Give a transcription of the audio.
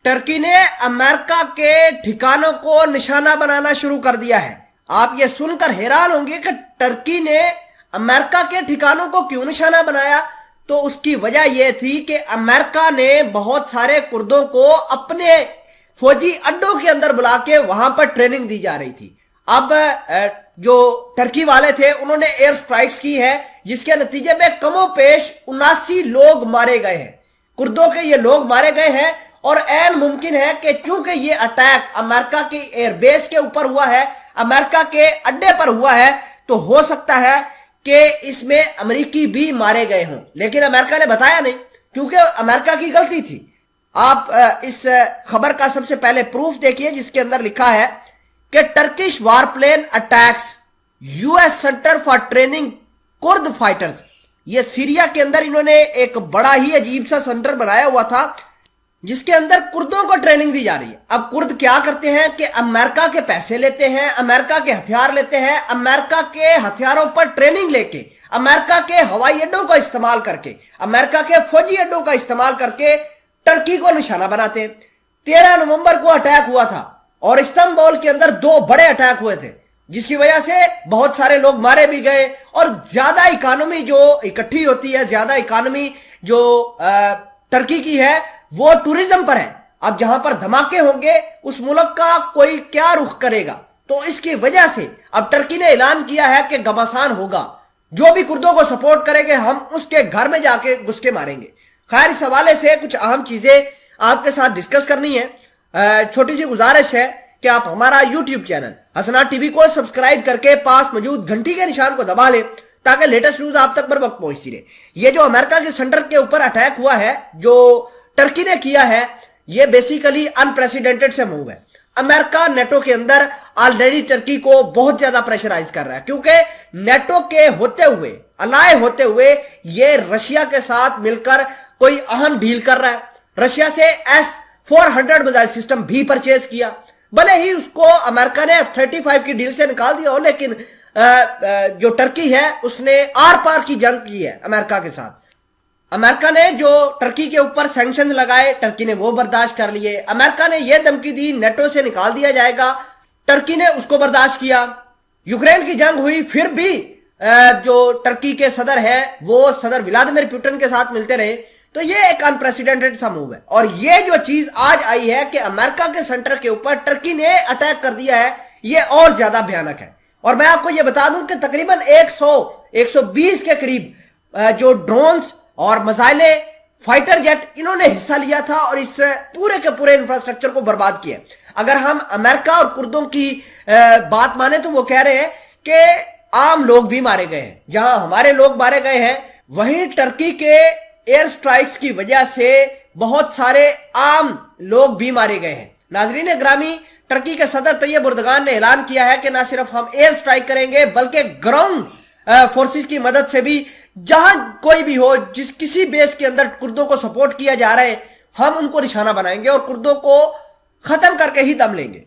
Turkey ने America के ठिकानों को निशाना बनाना शुरू कर दिया है। आप ये सुनकर हैरान होंगे कि टर्की ने अमेरिका के ठिकानों को क्यों निशाना बनाया। तो उसकी वजह यह थी कि अमेरिका ने बहुत सारे कुर्दों को अपने फौजी अड्डों के अंदर बुला के वहां पर ट्रेनिंग दी जा रही थी। अब जो टर्की वाले थे उन्होंने एयर स्ट्राइक्स की है, जिसके नतीजे में कमोपेश 79 लोग मारे गए हैं। कुर्दों के ये लोग मारे गए हैं और ऐन मुमकिन है कि चूंकि ये अटैक अमेरिका की एयरबेस के ऊपर हुआ है, अमेरिका के अड्डे पर हुआ है, तो हो सकता है कि इसमें अमेरिकी भी मारे गए हों। लेकिन अमेरिका ने बताया नहीं, क्योंकि अमेरिका की गलती थी। आप इस खबर का सबसे पहले प्रूफ देखिए, जिसके अंदर लिखा है कि Turkish warplane attacks US centre for training Kurd fighters. ये सीरिया के अंदर इन्होंने एक बड़ा ही अजीब सा सेंटर बनाया हुआ था, जिसके अंदर कुर्दों को ट्रेनिंग दी जा रही है। अब कुर्द क्या करते हैं कि अमेरिका के पैसे लेते हैं, अमेरिका के हथियार लेते हैं, अमेरिका के हथियारों पर ट्रेनिंग लेके, अमेरिका के हवाई अड्डों का इस्तेमाल करके, अमेरिका के फौजी अड्डों का इस्तेमाल करके टर्की को निशाना बनाते हैं। 13 नवंबर को अटैक हुआ था और इस्तांबुल के अंदर 2 बड़े अटैक हुए थे, जिसकी वजह से बहुत सारे लोग मारे भी गए और ज्यादा इकोनॉमी जो इकट्ठी होती है, ज्यादा इकोनॉमी जो टर्की की है वो टूरिज्म पर है। अब जहां पर धमाके होंगे उस मुल्क का कोई क्या रुख करेगा। तो इसकी वजह से अब टर्की ने ऐलान किया है कि घमासान होगा, जो भी कुर्दों को सपोर्ट करेंगे हम उसके घर में जाके घुस के मारेंगे। खैर, इस हवाले से कुछ अहम चीजें आपके साथ डिस्कस करनी है। छोटी सी गुजारिश है कि आप हमारा यूट्यूब चैनल हसनात टीवी को सब्सक्राइब करके पास मौजूद घंटी के निशान को दबा ले, ताकि लेटेस्ट न्यूज आप तक बर वक्त पहुंचती रहे। ये जो अमेरिका के सेंटर के ऊपर अटैक हुआ है, जो टर्की ने किया है, ये बेसिकली अनप्रेसिडेंटेड से मूव है। अमेरिका नेटो के अंदर ऑलरेडी टर्की को बहुत ज्यादा प्रेशराइज कर रहा है, क्योंकि नेटो के होते हुए, अलाय होते हुए, ये रशिया के साथ मिलकर कोई अहम डील कर रहा है। रशिया से S-400 मिसाइल सिस्टम भी परचेज किया। भले ही उसको अमेरिका ने F-35 की डील से निकाल दिया हो, लेकिन जो टर्की है उसने आर पार की जंग की है अमेरिका के साथ। अमेरिका ने जो टर्की के ऊपर सैंक्शन लगाए, टर्की ने वो बर्दाश्त कर लिए। अमेरिका ने यह धमकी दी नेटो से निकाल दिया जाएगा, टर्की ने उसको बर्दाश्त किया। यूक्रेन की जंग हुई, फिर भी जो टर्की के सदर है वो सदर व्लादिमीर पुतिन के साथ मिलते रहे। तो ये एक अनप्रेसिडेंटेड सा मूव है। और ये जो चीज आज आई है कि अमेरिका के सेंटर के ऊपर टर्की ने अटैक कर दिया है, ये और ज्यादा भयानक है। और मैं आपको ये बता दूं कि तकरीबन 100-120 के करीब जो ड्रोन्स और मिसाइले, फाइटर जेट, इन्होंने हिस्सा लिया था और इस पूरे के पूरे इंफ्रास्ट्रक्चर को बर्बाद किया। अगर हम अमेरिका और कुर्दों की बात माने तो वो कह रहे हैं कि आम लोग भी मारे गए हैं। जहां हमारे लोग मारे गए हैं, वहीं टर्की के एयर स्ट्राइक्स की वजह से बहुत सारे आम लोग भी मारे गए हैं। नाजरीन ग्रामी, टर्की के सदर तैयब एर्दोगान ने ऐलान किया है कि ना सिर्फ हम एयर स्ट्राइक करेंगे, बल्कि ग्राउंड फोर्सेस की मदद से भी जहां कोई भी हो, जिस किसी बेस के अंदर कुर्दों को सपोर्ट किया जा रहा है, हम उनको निशाना बनाएंगे और कुर्दों को खत्म करके ही दम लेंगे।